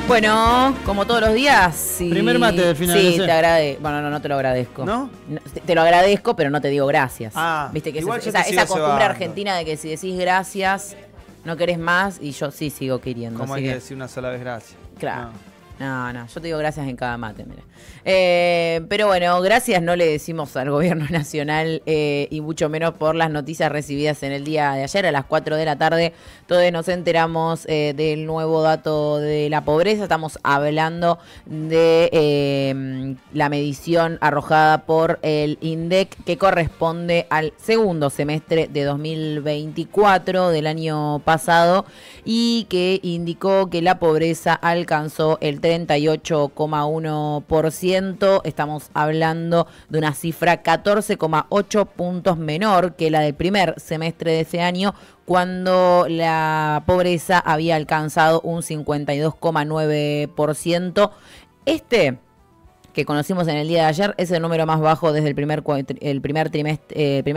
Bueno, como todos los días. Sí, primer mate del final. Sí, te agradezco. Bueno, no te lo agradezco. ¿No? Te lo agradezco, pero no te digo gracias. Ah, viste que igual esa costumbre argentina de que si decís gracias, no querés más, y yo sí sigo queriendo. ¿Cómo hay que decir una sola vez gracias? Claro. No, yo te digo gracias en cada mate, mira. Pero bueno, gracias no le decimos al gobierno nacional y mucho menos por las noticias recibidas en el día de ayer a las 4 de la tarde. Todos nos enteramos del nuevo dato de la pobreza. Estamos hablando de la medición arrojada por el INDEC que corresponde al segundo semestre de 2024 del año pasado y que indicó que la pobreza alcanzó el 38,1%. Estamos hablando de una cifra 14,8 puntos menor que la del primer semestre de ese año, cuando la pobreza había alcanzado un 52,9%. Que conocimos en el día de ayer es el número más bajo desde el primer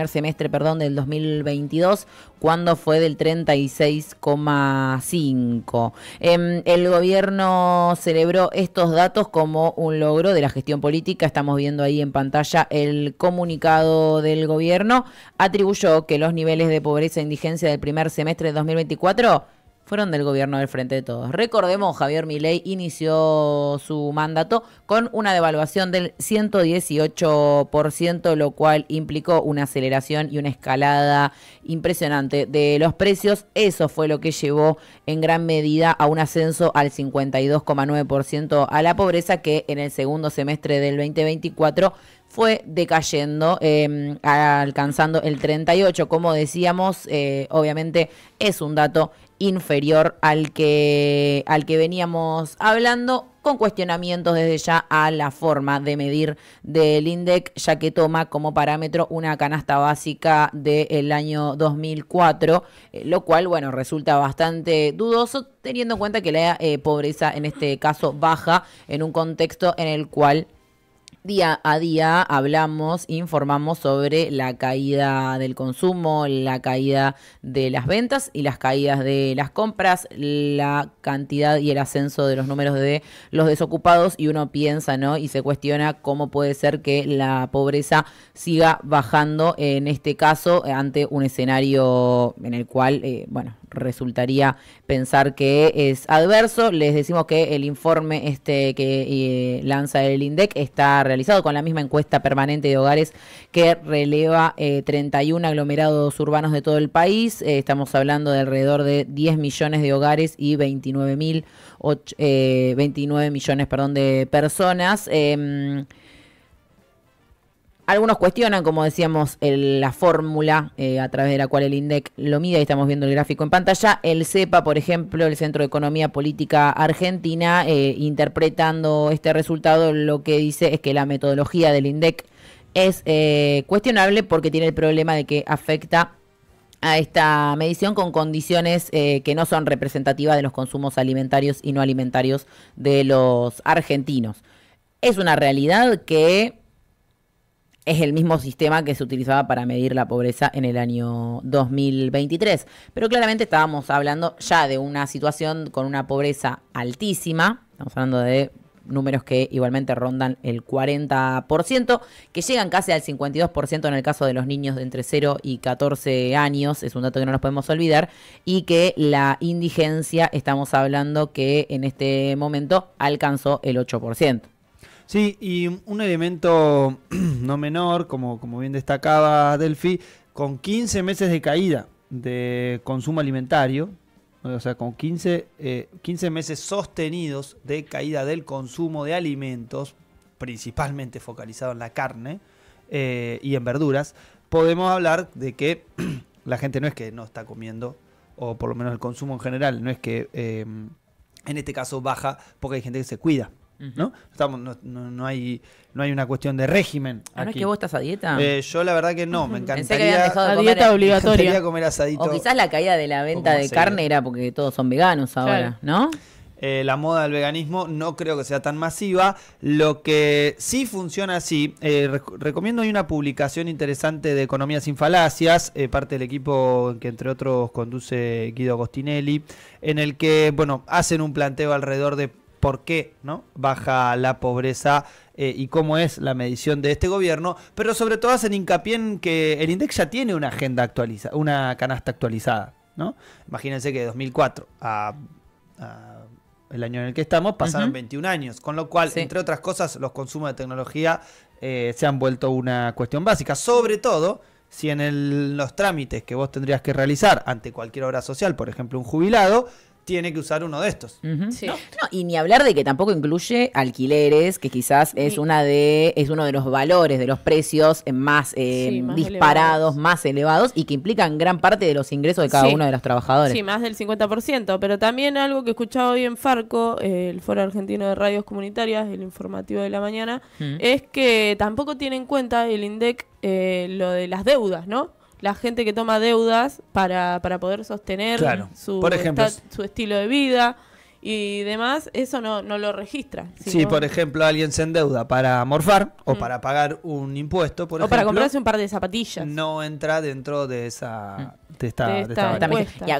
semestre del 2022, cuando fue del 36,5. El gobierno celebró estos datos como un logro de la gestión política. Estamos viendo ahí en pantalla el comunicado del gobierno. Atribuyó que los niveles de pobreza e indigencia del primer semestre de 2024 fueron del gobierno del Frente de Todos. Recordemos, Javier Milei inició su mandato con una devaluación del 118%, lo cual implicó una aceleración y una escalada impresionante de los precios. Eso fue lo que llevó en gran medida a un ascenso al 52,9% a la pobreza, que en el segundo semestre del 2024 fue decayendo, alcanzando el 38%. Como decíamos, obviamente es un dato inferior al que veníamos hablando, con cuestionamientos desde ya a la forma de medir del INDEC, ya que toma como parámetro una canasta básica del año 2004, lo cual, bueno, resulta bastante dudoso, teniendo en cuenta que la pobreza en este caso baja en un contexto en el cual día a día informamos sobre la caída del consumo, la caída de las ventas y las caídas de las compras, la cantidad y el ascenso de los números de los desocupados, y uno piensa, ¿no?, y se cuestiona cómo puede ser que la pobreza siga bajando en este caso ante un escenario en el cual, resultaría pensar que es adverso. Les decimos que el informe que lanza el INDEC está realizado con la misma encuesta permanente de hogares que releva 31 aglomerados urbanos de todo el país. Estamos hablando de alrededor de 10 millones de hogares y 29 millones de personas. Algunos cuestionan, como decíamos, la fórmula a través de la cual el INDEC lo mide. Ahí estamos viendo el gráfico en pantalla. El CEPA, por ejemplo, el Centro de Economía Política Argentina, interpretando este resultado, lo que dice es que la metodología del INDEC es cuestionable porque tiene el problema de que afecta a esta medición con condiciones que no son representativas de los consumos alimentarios y no alimentarios de los argentinos. Es una realidad que es el mismo sistema que se utilizaba para medir la pobreza en el año 2023. Pero claramente estábamos hablando ya de una situación con una pobreza altísima. Estamos hablando de números que igualmente rondan el 40%, que llegan casi al 52% en el caso de los niños de entre 0 y 14 años. Es un dato que no nos podemos olvidar. Y que la indigencia, estamos hablando que en este momento alcanzó el 8%. Sí, y un elemento no menor, como bien destacaba Delphi, con 15 meses de caída de consumo alimentario, o sea, con 15 meses sostenidos de caída del consumo de alimentos, principalmente focalizado en la carne y en verduras, podemos hablar de que la gente no es que no está comiendo, o por lo menos el consumo en general, no es que en este caso baja porque hay gente que se cuida. ¿No? No hay una cuestión de régimen. ¿No es que vos estás a dieta? Yo la verdad que no, me encantaría. Pensé que habían dejado de comer, dieta obligatoria. Me encantaría comer asadito. O quizás la caída de la venta de carne era porque todos son veganos ahora, claro, ¿no? La moda del veganismo no creo que sea tan masiva. Lo que sí funciona así, recomiendo, hay una publicación interesante de Economía sin falacias, parte del equipo que entre otros conduce Guido Agostinelli, en el que hacen un planteo alrededor de por qué, ¿no?, baja la pobreza y cómo es la medición de este gobierno, pero sobre todo hacen hincapié en que el INDEC ya tiene una agenda actualizada, una canasta actualizada, ¿no? Imagínense que de 2004 a el año en el que estamos pasaron 21 años, con lo cual, entre otras cosas, los consumos de tecnología se han vuelto una cuestión básica, sobre todo si en los trámites que vos tendrías que realizar ante cualquier obra social, por ejemplo un jubilado, tiene que usar uno de estos. Sí. ¿No? Y ni hablar de que tampoco incluye alquileres, que quizás es uno de los valores de los precios más, más disparados, más elevados, y que implican gran parte de los ingresos de cada uno de los trabajadores. Sí, más del 50%, pero también algo que he escuchado hoy en Farco, el Foro Argentino de Radios Comunitarias, el informativo de la mañana, es que tampoco tiene en cuenta el INDEC lo de las deudas, ¿no? La gente que toma deudas para poder sostener su estilo de vida y demás, eso no lo registra. Sí, por ejemplo, alguien se endeuda para morfar o para pagar un impuesto, por ejemplo, para comprarse un par de zapatillas. No entra dentro de esta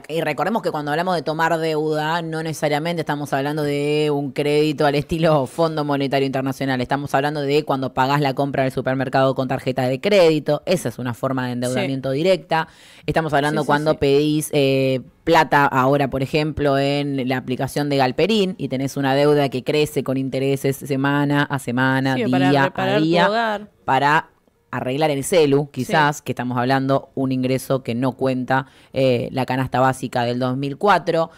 y recordemos que cuando hablamos de tomar deuda, no necesariamente estamos hablando de un crédito al estilo Fondo Monetario Internacional. Estamos hablando de cuando pagás la compra del supermercado con tarjeta de crédito. Esa es una forma de endeudamiento directa. Estamos hablando cuando pedís plata ahora, por ejemplo, en la aplicación de Galperín y tenés una deuda que crece con intereses semana a semana, día a día, para arreglar el celu, quizás, que estamos hablando un ingreso que no cuenta la canasta básica del 2004,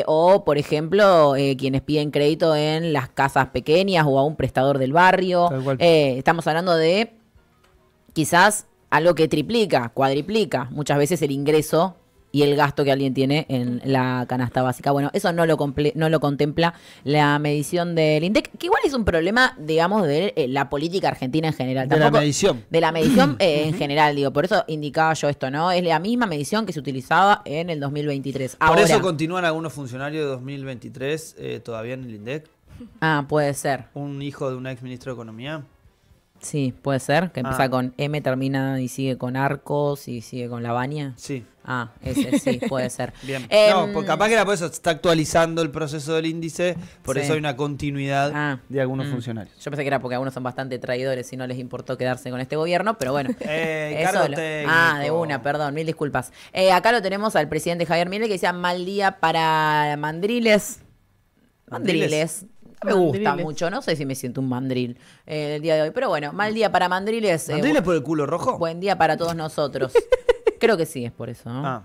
o, por ejemplo, quienes piden crédito en las casas pequeñas o a un prestador del barrio. Estamos hablando de quizás algo que triplica, cuadriplica muchas veces el ingreso y el gasto que alguien tiene en la canasta básica. Bueno, eso no lo contempla la medición del INDEC, que igual es un problema, digamos, de la política argentina en general. De la medición en general, digo. Por eso indicaba yo esto, ¿no? Es la misma medición que se utilizaba en el 2023. Por eso continúan algunos funcionarios de 2023 todavía en el INDEC. Ah, puede ser. Un hijo de un ex ministro de Economía. Sí, puede ser, que empieza con M, termina y sigue con Arcos y sigue con Lavagna. Sí. Ah, ese sí, puede ser. Bien. No, porque capaz que era por eso, se está actualizando el proceso del índice, por eso hay una continuidad de algunos funcionarios. Yo pensé que era porque algunos son bastante traidores y no les importó quedarse con este gobierno, pero bueno. De una, perdón, mil disculpas. Acá lo tenemos al presidente Javier Milei que decía mal día para mandriles. Mandriles. Me gusta mucho, no sé si me siento un mandril el día de hoy, pero bueno, mal día para mandriles. ¿Mandriles por el culo rojo? Buen día para todos nosotros. Creo que sí, es por eso, ¿no?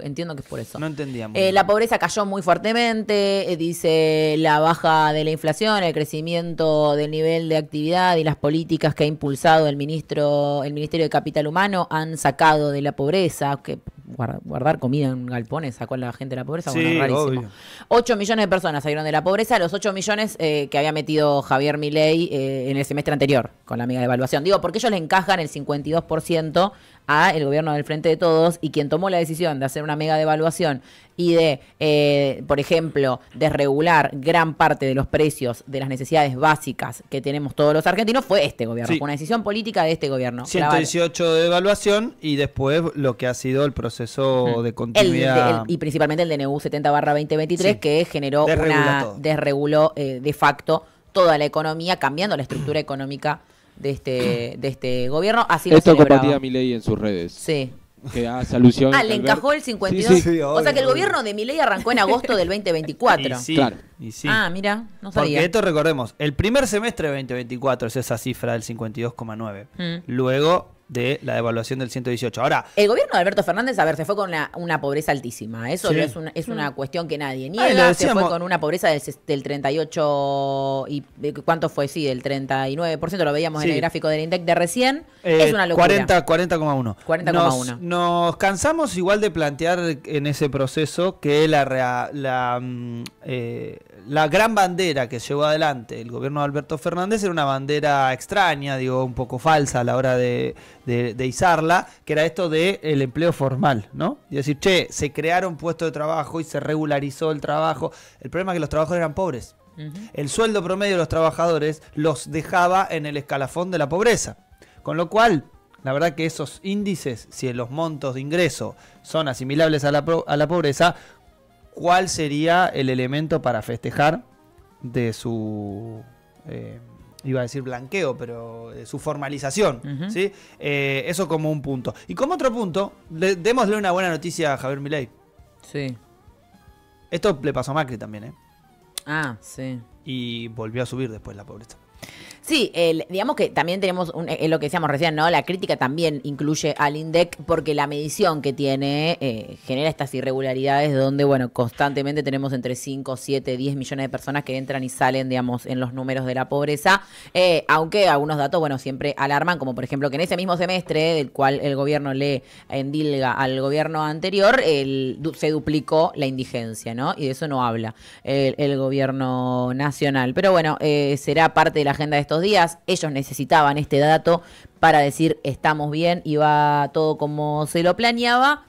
Entiendo que es por eso. No entendíamos. La pobreza cayó muy fuertemente, dice la baja de la inflación, el crecimiento del nivel de actividad y las políticas que ha impulsado el Ministerio de Capital Humano han sacado de la pobreza, que guardar comida en galpones sacó a la gente de la pobreza, bueno, rarísimo. Obvio. 8 millones de personas salieron de la pobreza, los 8 millones que había metido Javier Milei en el semestre anterior con la mega devaluación. Digo, porque ellos le encajan el 52% a el gobierno del Frente de Todos, y quien tomó la decisión de hacer una mega devaluación y de, por ejemplo, desregular gran parte de los precios de las necesidades básicas que tenemos todos los argentinos fue este gobierno. Fue una decisión política de este gobierno. 118 de devaluación y después lo que ha sido el proceso de continuidad. Y principalmente el DNU 70/2023 que generó desreguló de facto toda la economía, cambiando la estructura económica de este gobierno. Así lo Esto compartía Milei en sus redes. Sí. Que hace alusión. Le encajó el 52. Sí, o sea que el gobierno de Milei arrancó en agosto del 2024. Claro. Mira, no sabía. Porque esto recordemos, el primer semestre de 2024 es esa cifra del 52,9. Luego de la devaluación del 118. Ahora, el gobierno de Alberto Fernández, se fue con una pobreza altísima. Eso es una cuestión que nadie niega. Se fue con una pobreza del 38 y ¿cuánto fue? Sí, del 39%. Lo veíamos en el gráfico del INDEC de recién. Es una locura. 40,1. 40,1. Nos cansamos igual de plantear en ese proceso que la gran bandera que llevó adelante el gobierno de Alberto Fernández era una bandera extraña, un poco falsa a la hora de izarla, que era esto del empleo formal, ¿no? Y decir, se crearon puestos de trabajo y se regularizó el trabajo. El problema es que los trabajadores eran pobres. El sueldo promedio de los trabajadores los dejaba en el escalafón de la pobreza. Con lo cual, la verdad que esos índices, si los montos de ingreso son asimilables a la pobreza, ¿cuál sería el elemento para festejar de su... iba a decir blanqueo, pero su formalización, ¿sí? Eso como un punto. Y como otro punto, démosle una buena noticia a Javier Milei. Sí. Esto le pasó a Macri también, ¿eh? Ah, sí. Y volvió a subir después la pobreza. Sí, digamos que también tenemos lo que decíamos recién, ¿no? La crítica también incluye al INDEC porque la medición que tiene genera estas irregularidades donde, bueno, constantemente tenemos entre 5, 7, 10 millones de personas que entran y salen, digamos, en los números de la pobreza, aunque algunos datos, bueno, siempre alarman, como por ejemplo que en ese mismo semestre, del cual el gobierno le endilga al gobierno anterior, se duplicó la indigencia, ¿no? Y de eso no habla el gobierno nacional. Pero bueno, será parte de la agenda de estos días. Ellos necesitaban este dato para decir estamos bien y va todo como se lo planeaba.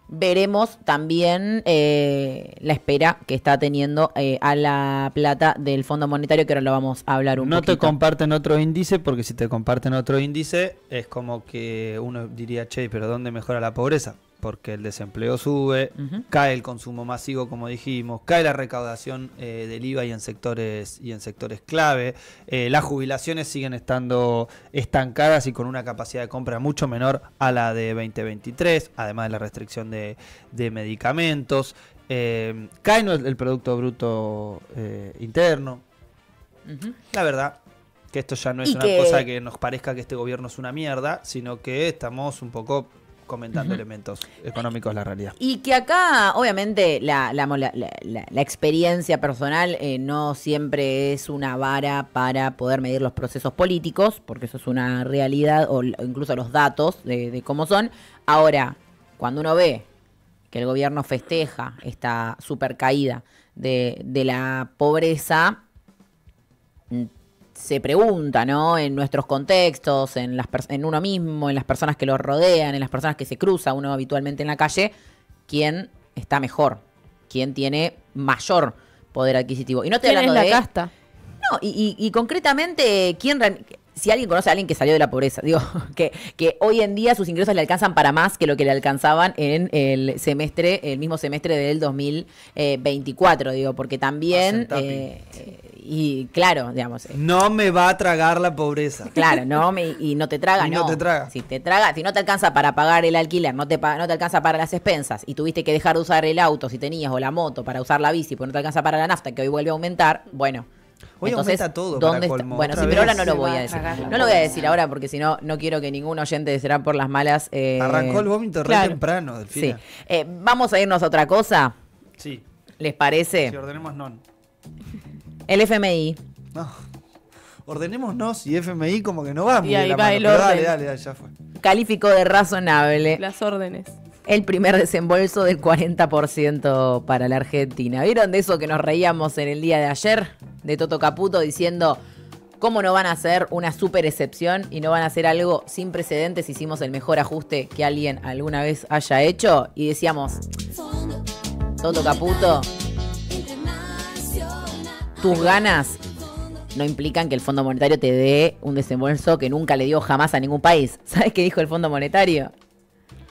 Veremos también la espera que está teniendo a la plata del Fondo Monetario, que ahora lo vamos a hablar un poquito. No te comparten otro índice, porque si te comparten otro índice es como que uno diría, che, pero ¿dónde mejora la pobreza? Porque el desempleo sube, cae el consumo masivo, como dijimos, cae la recaudación del IVA y en sectores clave, las jubilaciones siguen estando estancadas y con una capacidad de compra mucho menor a la de 2023, además de la restricción de medicamentos, cae el Producto Bruto Interno. La verdad que esto ya no es una cosa que nos parezca que este gobierno es una mierda, sino que estamos un poco comentando elementos económicos de la realidad. Y que acá, obviamente, la experiencia personal no siempre es una vara para poder medir los procesos políticos, porque eso es una realidad, o incluso los datos de cómo son. Ahora, cuando uno ve que el gobierno festeja esta super caída de la pobreza, se pregunta, ¿no? En nuestros contextos, en uno mismo, en las personas que lo rodean, en las personas que se cruza uno habitualmente en la calle, ¿quién está mejor? ¿Quién tiene mayor poder adquisitivo? Y no estoy hablando ¿Quién es la casta? No, y concretamente, si alguien conoce a alguien que salió de la pobreza, digo, que hoy en día sus ingresos le alcanzan para más que lo que le alcanzaban en el mismo semestre del 2024, digo, porque también... y claro, digamos... no me va a tragar la pobreza. Claro, y no te traga, y no. no te traga. Si no te alcanza para pagar el alquiler, no te alcanza para las expensas, y tuviste que dejar de usar el auto si tenías, o la moto, para usar la bici, porque no te alcanza para la nafta, que hoy vuelve a aumentar, bueno... Hoy Entonces, aumenta todo ¿dónde para colmo. Bueno, sí, pero ahora no lo voy a decir. No lo voy a decir ahora porque si no, no quiero que ningún oyente será por las malas. Arrancó el vómito re temprano, Delfina. Sí. Vamos a irnos a otra cosa. Sí. ¿Les parece? Si ordenemos non. El FMI. No. Ordenémonos y FMI como que no va muy y ahí de la va mano. el Pero orden. dale, ya fue. Calificó de razonable Las órdenes. el primer desembolso del 40% para la Argentina. ¿Vieron de eso que nos reíamos en el día de ayer? De Toto Caputo diciendo cómo no van a hacer una super excepción y no van a hacer algo sin precedentes. Hicimos el mejor ajuste que alguien alguna vez haya hecho. Y decíamos, Toto Caputo, tus ganas no implican que el Fondo Monetario te dé un desembolso que nunca le dio jamás a ningún país. ¿Sabes qué dijo el Fondo Monetario?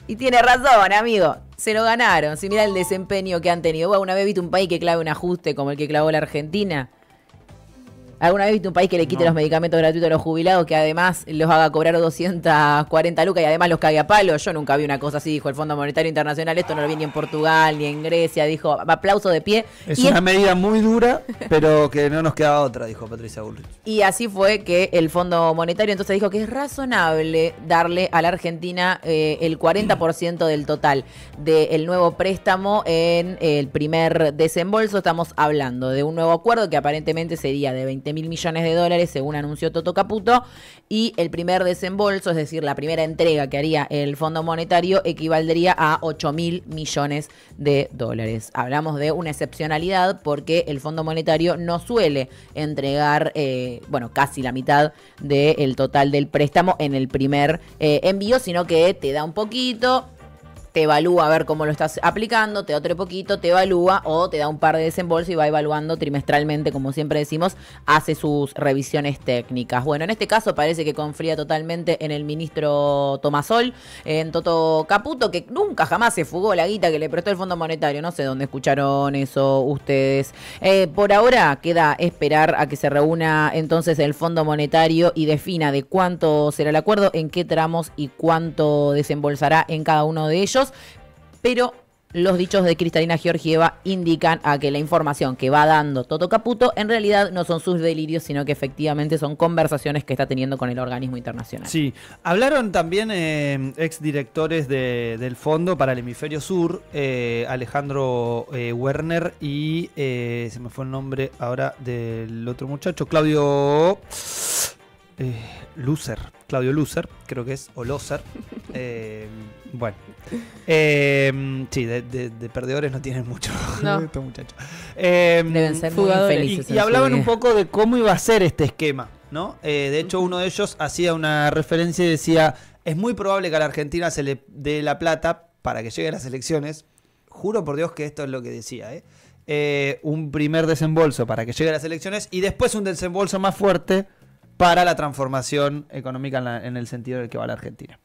Y tiene razón, amigo. Se lo ganaron. Si mira el desempeño que han tenido. ¿Vos alguna vez viste un país que clave un ajuste como el que clavó la Argentina? ¿Alguna vez viste un país que le quite los medicamentos gratuitos a los jubilados, que además los haga cobrar 240 lucas y además los cague a palo? Yo nunca vi una cosa así, dijo el Fondo Monetario Internacional. Esto no lo vi ni en Portugal, ni en Grecia. Dijo, aplauso de pie. Es una medida muy dura, pero que no nos quedaba otra, dijo Patricia Bullrich. Y así fue que el Fondo Monetario entonces dijo que es razonable darle a la Argentina el 40% del total del nuevo préstamo en el primer desembolso. Estamos hablando de un nuevo acuerdo que aparentemente sería de 20.000 millones de dólares, según anunció Toto Caputo, y el primer desembolso, es decir, la primera entrega que haría el Fondo Monetario, equivaldría a 8.000 millones de dólares. Hablamos de una excepcionalidad porque el Fondo Monetario no suele entregar, casi la mitad del total del préstamo en el primer envío, sino que te da un poquito te evalúa a ver cómo lo estás aplicando, te da otro poquito, te evalúa o te da un par de desembolsos y va evaluando trimestralmente, como siempre decimos, hace sus revisiones técnicas. Bueno, en este caso parece que confía totalmente en el ministro Tomasol, en Toto Caputo, que nunca jamás se fugó la guita que le prestó el Fondo Monetario. No sé dónde escucharon eso ustedes. Por ahora queda esperar a que se reúna entonces el Fondo Monetario y defina de cuánto será el acuerdo, en qué tramos y cuánto desembolsará en cada uno de ellos, pero los dichos de Cristalina Georgieva indican a que la información que va dando Toto Caputo en realidad no son sus delirios, sino que efectivamente son conversaciones que está teniendo con el organismo internacional. Sí, hablaron también exdirectores del Fondo para el Hemisferio Sur, Alejandro Werner y se me fue el nombre ahora del otro muchacho, Claudio Lucer, creo que es, o Loser. Bueno, sí, de perdedores no tienen mucho estos muchachos. Deben ser muy infelices. Y hablaban un poco de cómo iba a ser este esquema, ¿no? De hecho, uno de ellos hacía una referencia y decía, es muy probable que a la Argentina se le dé la plata para que llegue a las elecciones. Juro por Dios que esto es lo que decía, un primer desembolso para que llegue a las elecciones y después un desembolso más fuerte para la transformación económica en el sentido del que va la Argentina.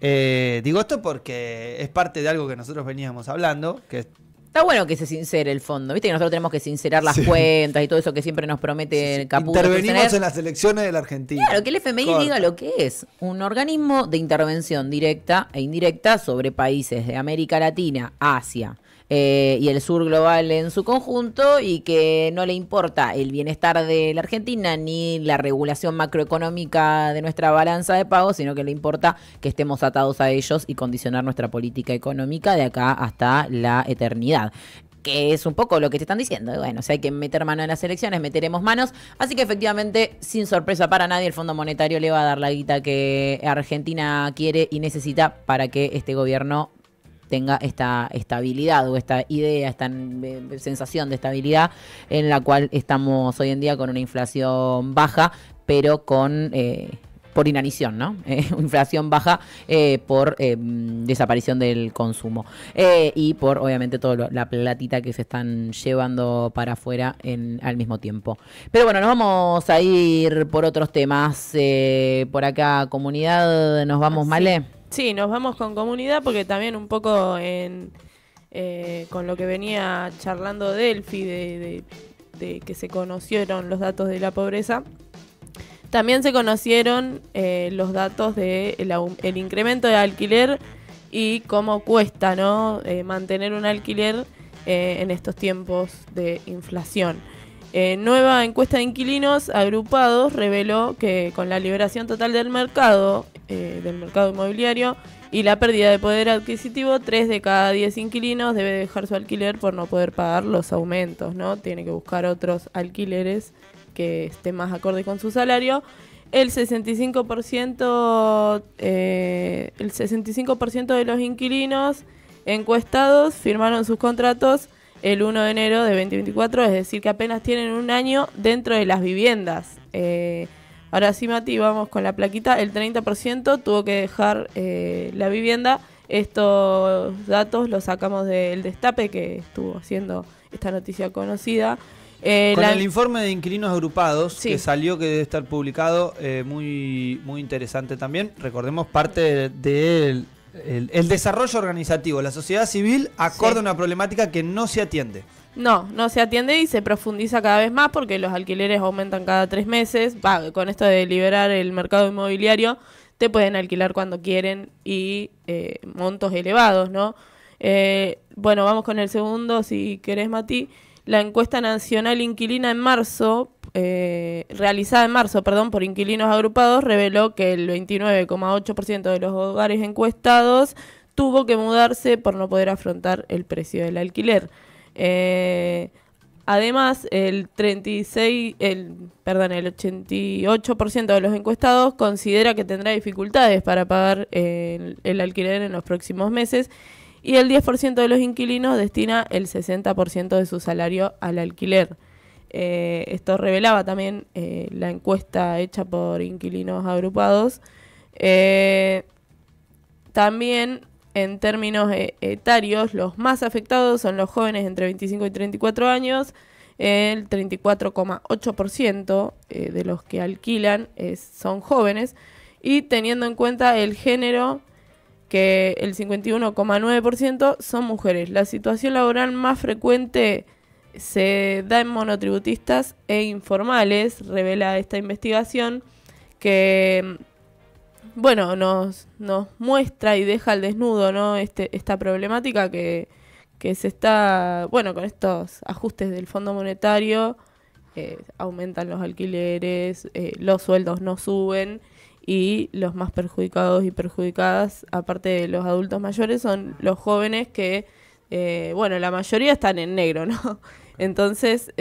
Digo esto porque es parte de algo que nosotros veníamos hablando, que está bueno que se sincere el fondo. Viste que nosotros tenemos que sincerar las cuentas y todo eso que siempre nos promete Caputo. Intervenimos en las elecciones de la Argentina. Claro, que el FMI diga lo que es. Un organismo de intervención directa e indirecta sobre países de América Latina, Asia y el sur global en su conjunto, y que no le importa el bienestar de la Argentina ni la regulación macroeconómica de nuestra balanza de pagos, sino que le importa que estemos atados a ellos y condicionar nuestra política económica de acá hasta la eternidad. Que es un poco lo que te están diciendo. Bueno, si hay que meter mano en las elecciones, meteremos manos. Así que efectivamente, sin sorpresa para nadie, el Fondo Monetario le va a dar la guita que Argentina quiere y necesita para que este gobierno tenga esta estabilidad o esta idea, esta sensación de estabilidad en la cual estamos hoy en día con una inflación baja, pero con por inanición, ¿no? Inflación baja por desaparición del consumo y por, obviamente, toda la platita que se están llevando para afuera al mismo tiempo. Pero bueno, nos vamos a ir por otros temas. Por acá, comunidad, nos vamos, Male. Sí, nos vamos con comunidad porque también un poco con lo que venía charlando Delphi de que se conocieron los datos de la pobreza, también se conocieron los datos de el incremento de alquiler y cómo cuesta, ¿no? Mantener un alquiler en estos tiempos de inflación. Nueva encuesta de inquilinos agrupados reveló que con la liberación total del mercado inmobiliario y la pérdida de poder adquisitivo, 3 de cada 10 inquilinos debe dejar su alquiler por no poder pagar los aumentos, ¿no? Tiene que buscar otros alquileres que estén más acorde con su salario. El 65% de los inquilinos encuestados firmaron sus contratos el 1 de enero de 2024, es decir, que apenas tienen un año dentro de las viviendas. Ahora sí, Mati, vamos con la plaquita. El 30% tuvo que dejar la vivienda. Estos datos los sacamos del Destape, que estuvo haciendo esta noticia conocida. Con el informe de inquilinos agrupados, sí, que salió, que debe estar publicado, muy, muy interesante también. Recordemos, parte del el desarrollo organizativo, la sociedad civil, acorde a una problemática que no se atiende. No se atiende y se profundiza cada vez más porque los alquileres aumentan cada 3 meses. Con esto de liberar el mercado inmobiliario, te pueden alquilar cuando quieren y montos elevados, ¿no? Bueno, vamos con el segundo, si querés, Mati. La encuesta nacional inquilina realizada en marzo, por inquilinos agrupados, reveló que el 29,8% de los hogares encuestados tuvo que mudarse por no poder afrontar el precio del alquiler. Además, el 88% de los encuestados considera que tendrá dificultades para pagar el alquiler en los próximos meses, y el 10% de los inquilinos destina el 60% de su salario al alquiler. Esto revelaba también la encuesta hecha por inquilinos agrupados. También en términos etarios, los más afectados son los jóvenes entre 25 y 34 años. El 34,8% de los que alquilan son jóvenes. Y teniendo en cuenta el género, que el 51,9% son mujeres. La situación laboral más frecuente se da en monotributistas e informales, revela esta investigación, que bueno, nos muestra y deja al desnudo, ¿no? Esta problemática que se está, bueno, con estos ajustes del Fondo Monetario, aumentan los alquileres, los sueldos no suben, y los más perjudicados y perjudicadas, aparte de los adultos mayores, son los jóvenes que, bueno, la mayoría están en negro, ¿no? Entonces,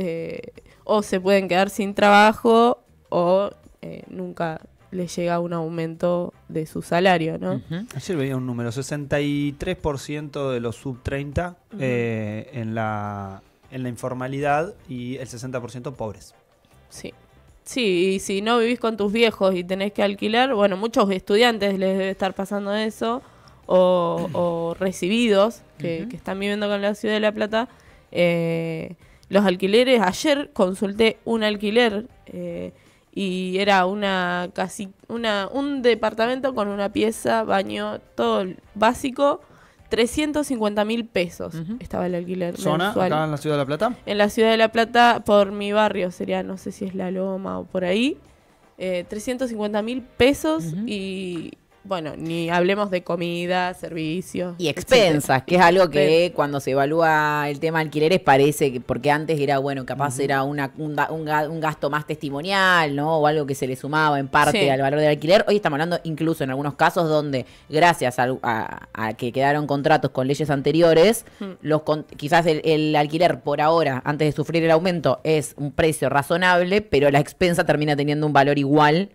o se pueden quedar sin trabajo o nunca les llega un aumento de su salario, ¿no? Ayer veía un número, 63% de los sub 30 en la informalidad y el 60% pobres. Sí. Sí, y si no vivís con tus viejos y tenés que alquilar, bueno, muchos estudiantes les debe estar pasando eso, o recibidos que están viviendo con la Ciudad de La Plata. Los alquileres, ayer consulté un alquiler y era un departamento con una pieza, baño, todo básico, 350.000 pesos estaba el alquiler ¿Zona mensual. acá en la Ciudad de La Plata? En la Ciudad de La Plata, por mi barrio, sería, no sé si es La Loma o por ahí, 350.000 pesos y... Bueno, ni hablemos de comida, servicios. Y expensas, que es algo que cuando se evalúa el tema de alquileres parece que, porque antes era, bueno, capaz era un gasto más testimonial, ¿no? O algo que se le sumaba en parte al valor del alquiler. Hoy estamos hablando incluso en algunos casos donde, gracias a que quedaron contratos con leyes anteriores, quizás el alquiler por ahora, antes de sufrir el aumento, es un precio razonable, pero la expensa termina teniendo un valor igual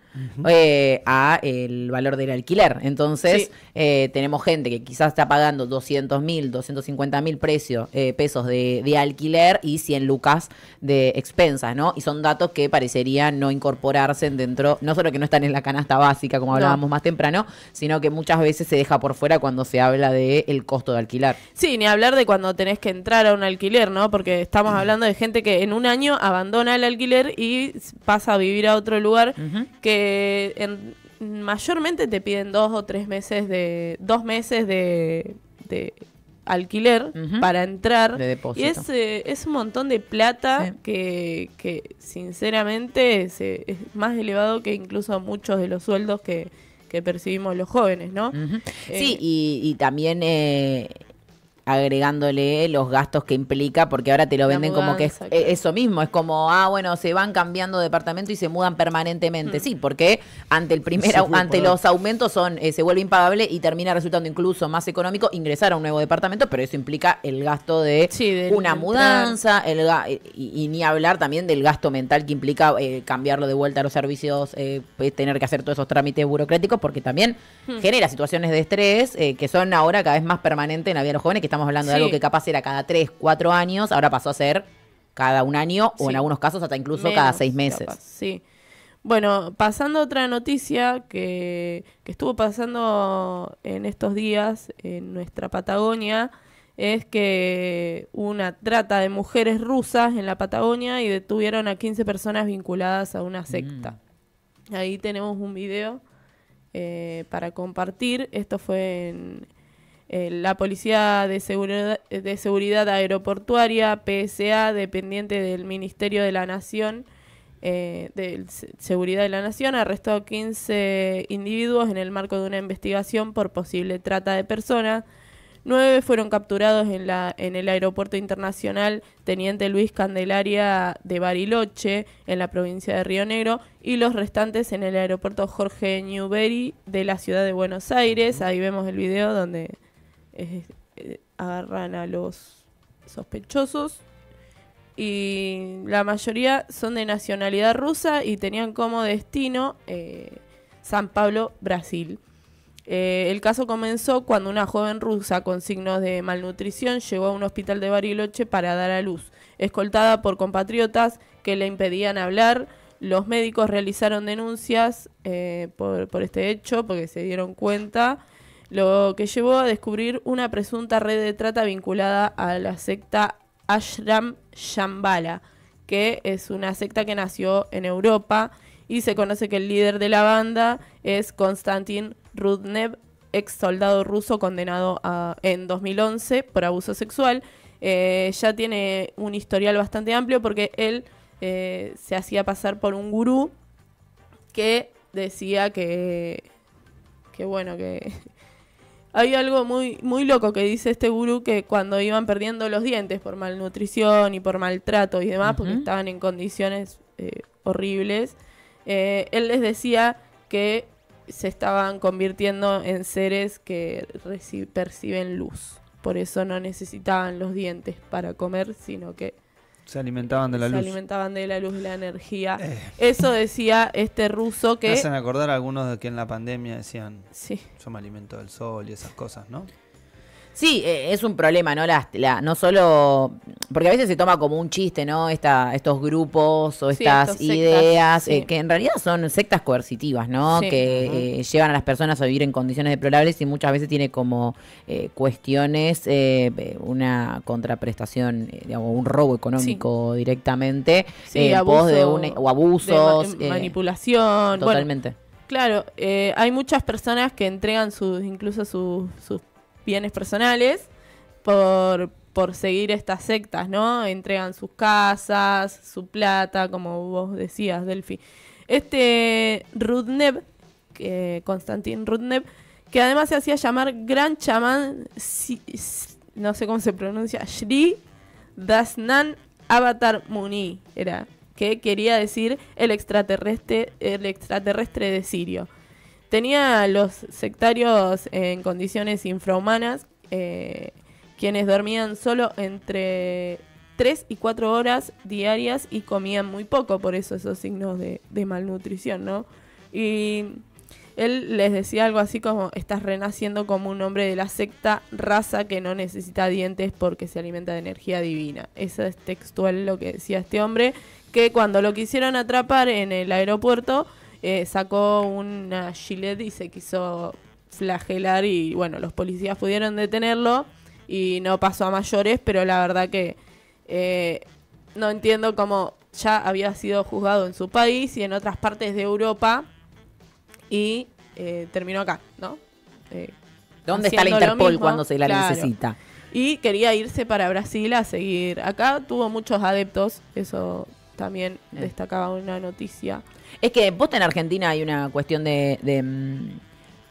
a el valor del alquiler. Entonces, tenemos gente que quizás está pagando 200.000, 250.000 pesos de alquiler y 100 lucas de expensas, ¿no? Y son datos que parecerían no incorporarse dentro, no solo que no están en la canasta básica, como hablábamos más temprano, sino que muchas veces se deja por fuera cuando se habla del costo de alquilar. Sí, ni hablar de cuando tenés que entrar a un alquiler, ¿no? Porque estamos hablando de gente que en un año abandona el alquiler y pasa a vivir a otro lugar que mayormente te piden 2 o 3 meses de alquiler para entrar, de depósito. Y es un montón de plata que sinceramente es más elevado que incluso muchos de los sueldos que percibimos los jóvenes, ¿no? Sí, y también agregándole los gastos que implica, porque ahora te lo venden como que es eso mismo, es como, bueno, se van cambiando de departamento y se mudan permanentemente. Sí, porque ante los aumentos se vuelve impagable y termina resultando incluso más económico ingresar a un nuevo departamento, pero eso implica el gasto de una mudanza, y ni hablar también del gasto mental que implica cambiarlo de vuelta a los servicios, tener que hacer todos esos trámites burocráticos, porque también genera situaciones de estrés que son ahora cada vez más permanentes en la vida de los jóvenes, que estamos hablando de algo que capaz era cada 3, 4 años, ahora pasó a ser cada un año o en algunos casos hasta incluso menos, cada 6 meses. Capaz, sí. Bueno, pasando a otra noticia que estuvo pasando en estos días en nuestra Patagonia, es que hubo una trata de mujeres rusas en la Patagonia y detuvieron a 15 personas vinculadas a una secta. Ahí tenemos un video para compartir. Esto fue en la Policía de Seguridad Aeroportuaria, PSA, dependiente del Ministerio de la Nación, de Seguridad de la Nación, arrestó a 15 individuos en el marco de una investigación por posible trata de personas. 9 fueron capturados en el Aeropuerto Internacional Teniente Luis Candelaria de Bariloche, en la provincia de Río Negro, y los restantes en el Aeropuerto Jorge Newbery de la ciudad de Buenos Aires. Ahí vemos el video donde agarran a los sospechosos, y la mayoría son de nacionalidad rusa y tenían como destino San Pablo, Brasil. El caso comenzó cuando una joven rusa con signos de malnutrición llegó a un hospital de Bariloche para dar a luz. Escoltada por compatriotas que le impedían hablar, los médicos realizaron denuncias por este hecho porque se dieron cuenta. lo que llevó a descubrir una presunta red de trata vinculada a la secta Ashram Shambhala, que es una secta que nació en Europa y se conoce que el líder de la banda es Konstantin Rudnev, ex soldado ruso condenado en 2011 por abuso sexual. Ya tiene un historial bastante amplio porque él se hacía pasar por un gurú que decía que hay algo muy, muy loco que dice este gurú, que cuando iban perdiendo los dientes por malnutrición y por maltrato y demás, porque estaban en condiciones horribles, él les decía que se estaban convirtiendo en seres que perciben luz. Por eso no necesitaban los dientes para comer, sino que se alimentaban de la luz. Se alimentaban de la luz, de la energía. Eso decía este ruso que... Me hacen acordar a algunos de que en la pandemia decían, sí, yo me alimento del sol y esas cosas, ¿no? Sí, es un problema, ¿no? No solo... Porque a veces se toma como un chiste, ¿no? Estos grupos o estas ideas, sectas, que en realidad son sectas coercitivas, ¿no? Sí. Que llevan a las personas a vivir en condiciones deplorables y muchas veces tiene como cuestiones, una contraprestación, digamos, un robo económico directamente, abuso, o abusos. Manipulación. Totalmente. Bueno, claro, hay muchas personas que entregan incluso sus bienes personales por seguir estas sectas, ¿no? Entregan sus casas, su plata, como vos decías, Delphi. Este Rudnev, Konstantin Rudnev, que además se hacía llamar Gran Chamán, no sé cómo se pronuncia, Shri Dasnan Avatar Muni, era, que quería decir el extraterrestre de Sirio. Tenía a los sectarios en condiciones infrahumanas, quienes dormían solo entre 3 y 4 horas diarias y comían muy poco, por eso esos signos de malnutrición, ¿no? Y él les decía algo así como, estás renaciendo como un hombre de la secta, raza que no necesita dientes porque se alimenta de energía divina. Eso es textual lo que decía este hombre, que cuando lo quisieron atrapar en el aeropuerto, sacó una gilet y se quiso flagelar y bueno, los policías pudieron detenerlo y no pasó a mayores, pero la verdad que no entiendo cómo ya había sido juzgado en su país y en otras partes de Europa y terminó acá, ¿no? ¿Dónde está la Interpol cuando se la necesita? Y quería irse para Brasil a seguir. Acá tuvo muchos adeptos, eso también destacaba una noticia. Es que posta en Argentina hay una cuestión de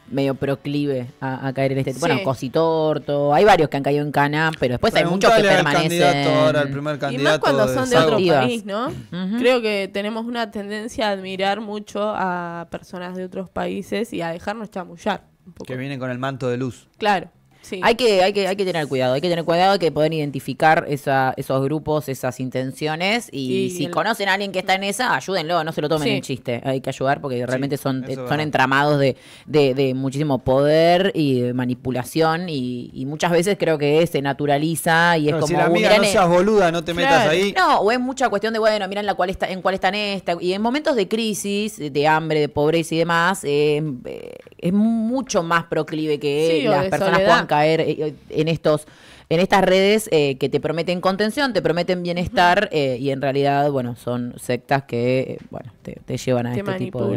medio proclive a caer en este tipo. Bueno, Cositorto, hay varios que han caído en cana, pero después hay muchos que permanecen. Ahora, el primer candidato, y más cuando son de otro país, ¿no? Uh-huh. Creo que tenemos una tendencia a admirar mucho a personas de otros países y a dejarnos chamullar un poco. Que vienen con el manto de luz. Claro. Sí. Hay que tener cuidado, hay que poder identificar esos grupos, esas intenciones y si conocen a alguien que está en esa, ayúdenlo, no se lo tomen en chiste, hay que ayudar porque realmente son entramados de muchísimo poder y de manipulación y muchas veces creo que se naturaliza y es como... Si la amiga no seas boluda, no te metas ahí. No, o es mucha cuestión de, bueno, miran en cuál está en esta, y en momentos de crisis, de hambre, de pobreza y demás, es mucho más proclive que las personas puedan caer en estas redes que te prometen contención, te prometen bienestar y en realidad, bueno, son sectas que, te llevan a este tipo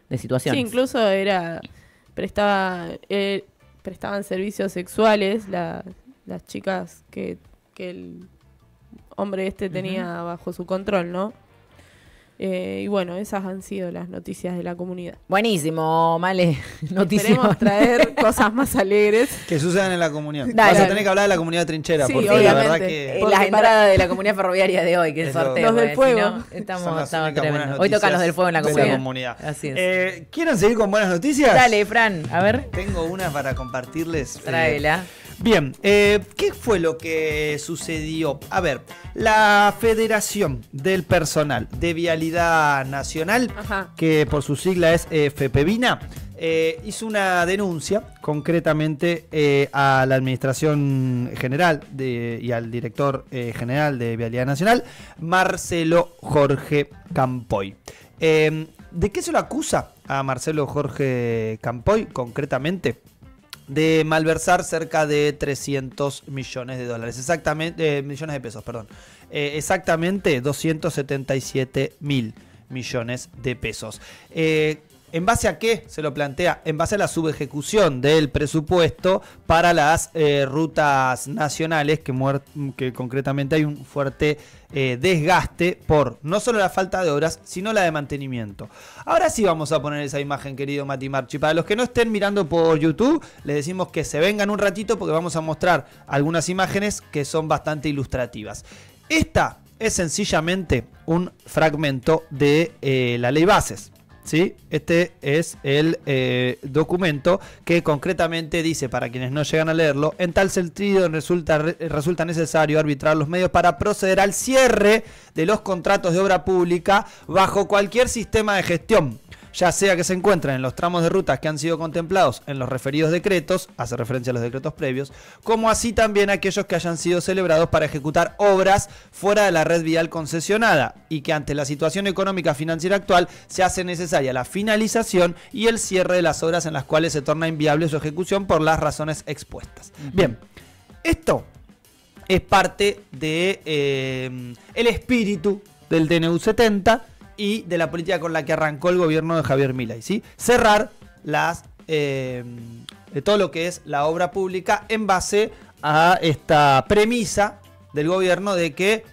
de situaciones. Sí, incluso prestaban servicios sexuales las chicas que el hombre tenía bajo su control, ¿no? Y bueno, esas han sido las noticias de la comunidad. Buenísimo, Male. Esperemos traer cosas más alegres que sucedan en la comunidad. Dale. Vas a tener que hablar de la comunidad trinchera, porque obviamente. La verdad que las entradas de la comunidad ferroviaria de hoy, que es sorteo. Los del fuego. Si no, estamos tremendos. Hoy tocan los del fuego en la comunidad. Así es. ¿Quieren seguir con buenas noticias? Dale, Fran, a ver. Tengo una para compartirles. Tráela. Bien, ¿qué fue lo que sucedió? A ver, la Federación del Personal de Vialidad Nacional, que por su sigla es FEPEVINA, hizo una denuncia concretamente a la Administración General y al Director General de Vialidad Nacional, Marcelo Jorge Campoy. ¿De qué se lo acusa a Marcelo Jorge Campoy concretamente? de malversar cerca de 300 millones de dólares. Exactamente, millones de pesos, perdón. Exactamente 277 mil millones de pesos. ¿En base a qué se lo plantea? En base a la subejecución del presupuesto para las rutas nacionales, que concretamente hay un fuerte desgaste por no solo la falta de obras, sino la de mantenimiento. Ahora sí vamos a poner esa imagen, querido Mati Marchi. Para los que no estén mirando por YouTube, les decimos que se vengan un ratito porque vamos a mostrar algunas imágenes que son bastante ilustrativas. Esta es sencillamente un fragmento de la ley bases. ¿Sí? Este es el documento que concretamente dice, para quienes no llegan a leerlo, en tal sentido resulta necesario arbitrar los medios para proceder al cierre de los contratos de obra pública bajo cualquier sistema de gestión, ya sea que se encuentren en los tramos de rutas que han sido contemplados en los referidos decretos, hace referencia a los decretos previos, como así también aquellos que hayan sido celebrados para ejecutar obras fuera de la red vial concesionada y que ante la situación económica financiera actual se hace necesaria la finalización y el cierre de las obras en las cuales se torna inviable su ejecución por las razones expuestas. Bien, esto es parte de el espíritu del DNU 70 y de la política con la que arrancó el gobierno de Javier Milei, ¿sí? Cerrar todo lo que es la obra pública en base a esta premisa del gobierno de que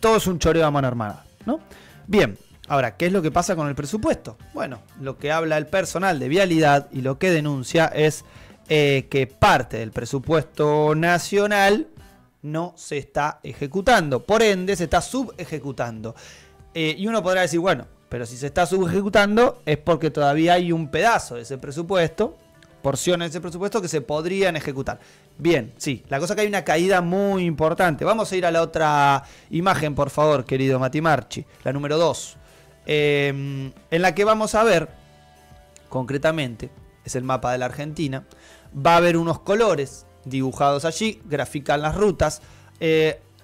todo es un choreo a mano armada, ¿no? Bien, ahora, ¿qué es lo que pasa con el presupuesto? Bueno, lo que habla el personal de vialidad y lo que denuncia es que parte del presupuesto nacional no se está ejecutando, por ende se está subejecutando. Y uno podrá decir, bueno, pero si se está subejecutando es porque todavía hay un pedazo de ese presupuesto, porciones de ese presupuesto que se podrían ejecutar. Bien, sí, la cosa es que hay una caída muy importante. Vamos a ir a la otra imagen, por favor, querido Mati Marchi, la número 2, en la que vamos a ver, concretamente, es el mapa de la Argentina, va a haber unos colores dibujados allí, grafican las rutas,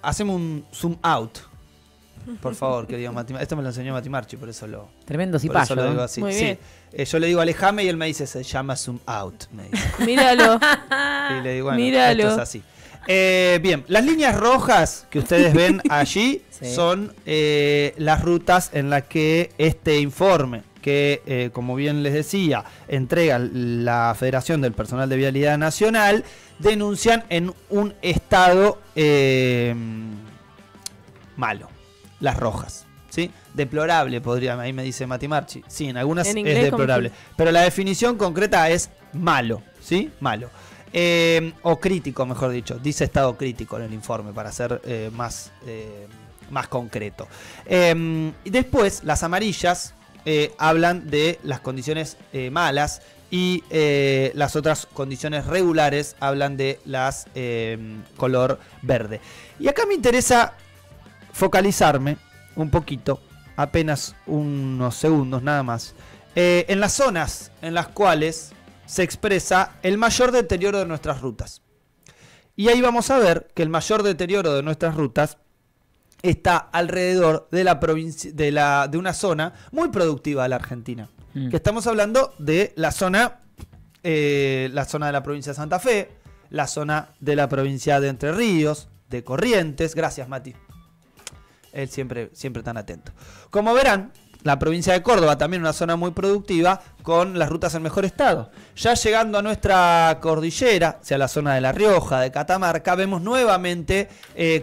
hacemos un zoom out. Por favor, querido Mati. Esto me lo enseñó Mati Marchi, por eso lo... Tremendo por eso lo cipayo, digo ¿eh? así. Muy Sí. bien. Yo le digo alejame y él me dice, se llama zoom out. Me dice. Míralo. Y le digo, bueno, Míralo. esto es así. Bien, las líneas rojas que ustedes ven allí Sí. son las rutas en las que este informe, que como bien les decía, entrega la Federación del Personal de Vialidad Nacional, denuncian en un estado malo. Las rojas, ¿sí? Deplorable, podría, ahí me dice Mati Marchi. Sí, en algunas En es inglés, deplorable. ¿cómo Pero la definición concreta es malo, ¿sí? Malo. O crítico, mejor dicho. Dice estado crítico en el informe, para ser más concreto. Y después, las amarillas hablan de las condiciones malas y las otras condiciones regulares hablan de las color verde. Y acá me interesa focalizarme un poquito, apenas unos segundos nada más, en las zonas en las cuales se expresa el mayor deterioro de nuestras rutas. Y ahí vamos a ver que el mayor deterioro de nuestras rutas está alrededor de la provincia, de una zona muy productiva de la Argentina. Que estamos hablando de la zona de la provincia de Santa Fe, la zona de la provincia de Entre Ríos, de Corrientes. Gracias, Mati. Él siempre tan atento. Como verán, la provincia de Córdoba también una zona muy productiva, con las rutas en mejor estado. Ya llegando a nuestra cordillera, hacia la zona de La Rioja, de Catamarca, vemos nuevamente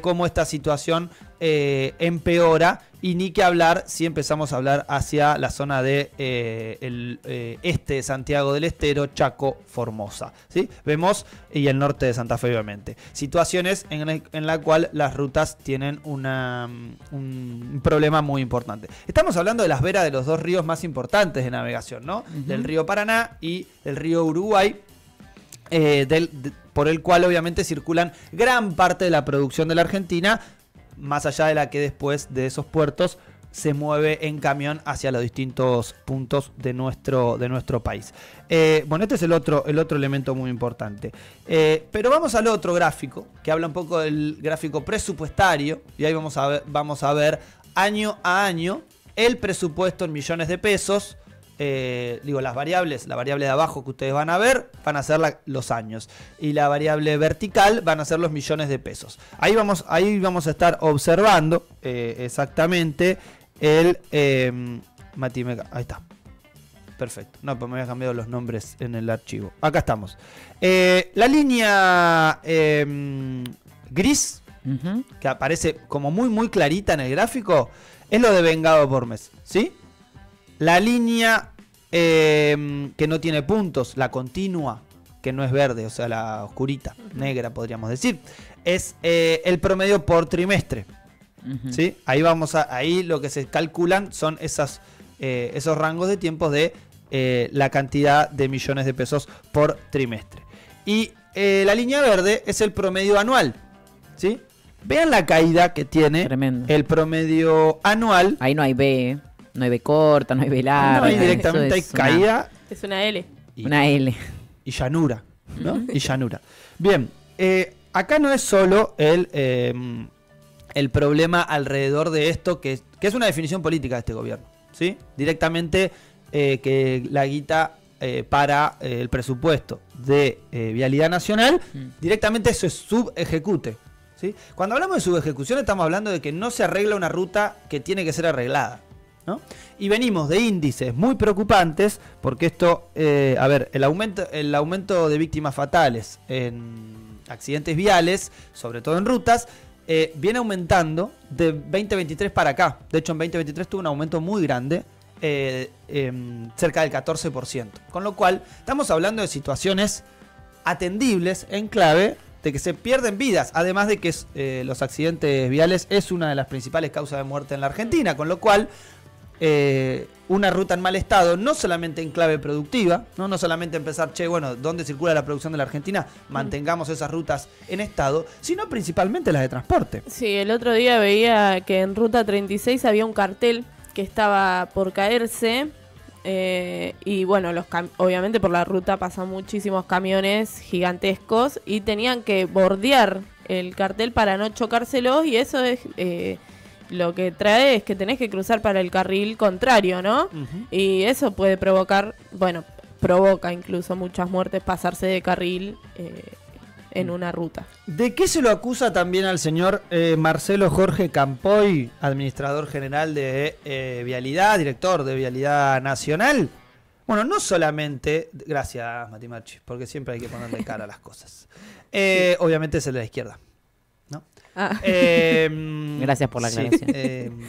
cómo esta situación empeora, y ni que hablar si empezamos a hablar hacia la zona de el este de Santiago del Estero, Chaco, Formosa, ¿sí? Vemos, y el norte de Santa Fe, obviamente. Situaciones en la cual las rutas tienen un problema muy importante. Estamos hablando de las veras de los dos ríos más importantes de navegación, ¿no? Del río Paraná y del río Uruguay, por el cual obviamente circulan gran parte de la producción de la Argentina, más allá de la que después de esos puertos se mueve en camión hacia los distintos puntos de nuestro país. Bueno, este es el otro elemento muy importante. Pero vamos al otro gráfico, que habla un poco del gráfico presupuestario, y ahí vamos a ver año a año el presupuesto en millones de pesos las variables, la variable de abajo que ustedes van a ver, van a ser los años. Y la variable vertical van a ser los millones de pesos. Ahí vamos a estar observando exactamente el... Mati, ahí está. Perfecto. No, pues me había cambiado los nombres en el archivo. Acá estamos. La línea gris, que aparece como muy clarita en el gráfico, es lo de vengado por mes, ¿sí? La línea que no tiene puntos, la continua, que no es verde, o sea, la oscurita, negra podríamos decir, es el promedio por trimestre, ¿sí? Ahí lo que se calculan son esos rangos de tiempos de la cantidad de millones de pesos por trimestre. Y la línea verde es el promedio anual, ¿sí? Vean la caída que tiene. Tremendo. El promedio anual. Ahí no hay B, no hay B corta, no hay B larga. No, ahí directamente hay caída. Es una L. Una L. Y llanura, ¿no? Y llanura. Bien, acá no es solo el problema alrededor de esto, que es una definición política de este gobierno, ¿sí? Directamente que la guita para el presupuesto de Vialidad Nacional, directamente eso es subejecute, ¿sí? Cuando hablamos de subejecución estamos hablando de que no se arregla una ruta que tiene que ser arreglada, ¿no? Y venimos de índices muy preocupantes, porque esto, el aumento de víctimas fatales en accidentes viales, sobre todo en rutas, viene aumentando de 2023 para acá. De hecho, en 2023 tuvo un aumento muy grande, cerca del 14%. Con lo cual, estamos hablando de situaciones atendibles en clave de que se pierden vidas, además de que los accidentes viales es una de las principales causas de muerte en la Argentina, con lo cual una ruta en mal estado, no solamente en clave productiva, no solamente empezar, ¿dónde circula la producción de la Argentina? Mantengamos esas rutas en estado, sino principalmente las de transporte. Sí, el otro día veía que en Ruta 36 había un cartel que estaba por caerse, y bueno, obviamente por la ruta pasan muchísimos camiones gigantescos y tenían que bordear el cartel para no chocárselos, y eso es lo que trae es que tenés que cruzar para el carril contrario, ¿no? Y eso puede provoca incluso muchas muertes, pasarse de carril en una ruta. ¿De qué se lo acusa también al señor Marcelo Jorge Campoy, administrador general de Vialidad, director de Vialidad Nacional? Bueno, no solamente... Gracias, Mati Marchi, porque siempre hay que ponerle cara a las cosas. Obviamente es el de la izquierda, ¿no? Gracias por la aclaración.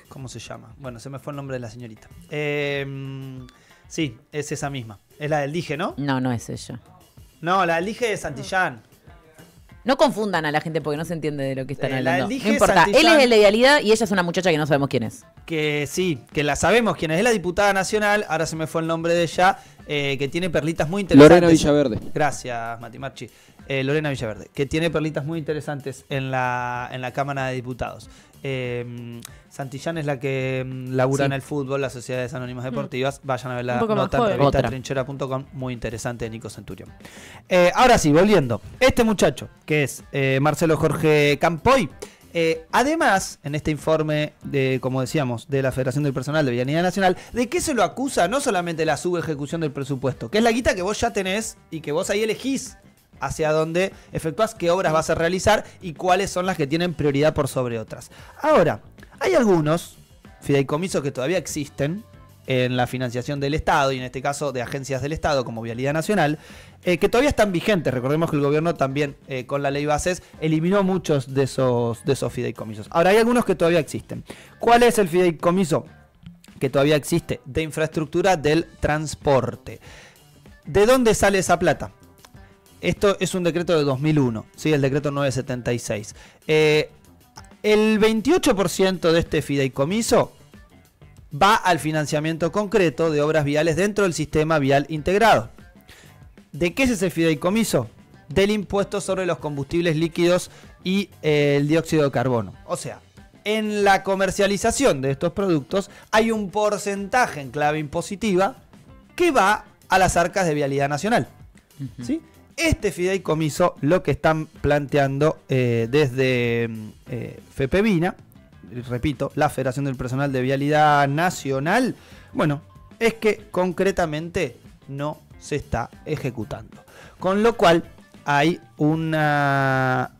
¿Cómo se llama? Bueno, se me fue el nombre de la señorita. Sí, es esa misma. Es la del Dije, ¿no? No, no es ella. No, la del Dije es Santillán. No confundan a la gente porque no se entiende de lo que están hablando. No importa, él es el de Vialidad y ella es una muchacha que no sabemos quién es. Que sí, que la sabemos quién es. Es la diputada nacional, ahora se me fue el nombre de ella, que tiene perlitas muy interesantes. Lorena Villaverde. Gracias, Mati Marchi. Lorena Villaverde, que tiene perlitas muy interesantes en la Cámara de Diputados. Santillán es la que labura en el fútbol, las sociedades anónimas deportivas. Vayan a ver la nota en revistatrinchera.com, muy interesante, de Nico Centurión. Ahora sí, volviendo. Este muchacho, que es Marcelo Jorge Campoy, además, en este informe, como decíamos, de la Federación del Personal de Vialidad Nacional, ¿de qué se lo acusa? No solamente la subejecución del presupuesto, que es la guita que vos ya tenés y que vos ahí elegís hacia dónde efectuás, qué obras vas a realizar y cuáles son las que tienen prioridad por sobre otras. Ahora, hay algunos fideicomisos que todavía existen en la financiación del Estado, y en este caso de agencias del Estado como Vialidad Nacional, que todavía están vigentes. Recordemos que el gobierno también, con la ley Bases, eliminó muchos de esos fideicomisos. Ahora, hay algunos que todavía existen. ¿Cuál es el fideicomiso que todavía existe? De infraestructura del transporte. ¿De dónde sale esa plata? Esto es un decreto de 2001, ¿sí? El decreto 976. El 28% de este fideicomiso va al financiamiento concreto de obras viales dentro del sistema vial integrado. ¿De qué es ese fideicomiso? Del impuesto sobre los combustibles líquidos y el dióxido de carbono. O sea, en la comercialización de estos productos hay un porcentaje en clave impositiva que va a las arcas de Vialidad Nacional, ¿sí? Este fideicomiso, lo que están planteando desde FEPEVINA, repito, la Federación del Personal de Vialidad Nacional, bueno, es que concretamente no se está ejecutando. Con lo cual hay una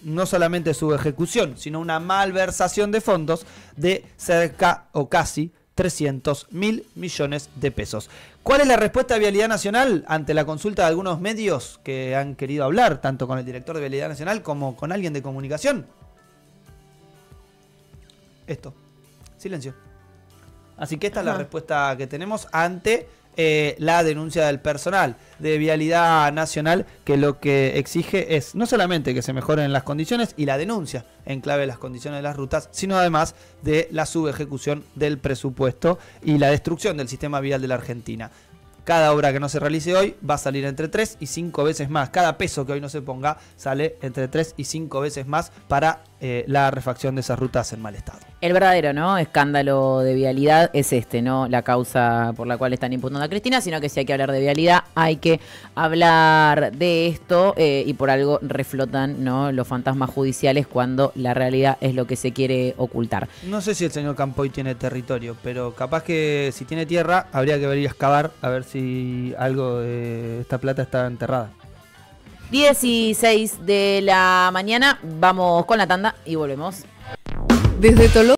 no solamente subejecución, sino una malversación de fondos de cerca o casi 300.000 millones de pesos. ¿Cuál es la respuesta de Vialidad Nacional ante la consulta de algunos medios que han querido hablar, tanto con el director de Vialidad Nacional como con alguien de comunicación? Esto. Silencio. Así que esta es la respuesta que tenemos ante la denuncia del personal de Vialidad Nacional, que lo que exige es no solamente que se mejoren las condiciones y la denuncia en clave de las condiciones de las rutas, sino además de la subejecución del presupuesto y la destrucción del sistema vial de la Argentina. Cada obra que no se realice hoy va a salir entre 3 y 5 veces más. Cada peso que hoy no se ponga sale entre 3 y 5 veces más para la refacción de esas rutas en mal estado. El verdadero, ¿no?, escándalo de vialidad es no la causa por la cual están imputando a Cristina, sino que si hay que hablar de vialidad, hay que hablar de esto y por algo reflotan, ¿no?, los fantasmas judiciales cuando la realidad es lo que se quiere ocultar. No sé si el señor Campoy tiene territorio, pero capaz que si tiene tierra habría que venir a excavar a ver si algo de esta plata está enterrada. 16 de la mañana, vamos con la tanda y volvemos. Desde Toló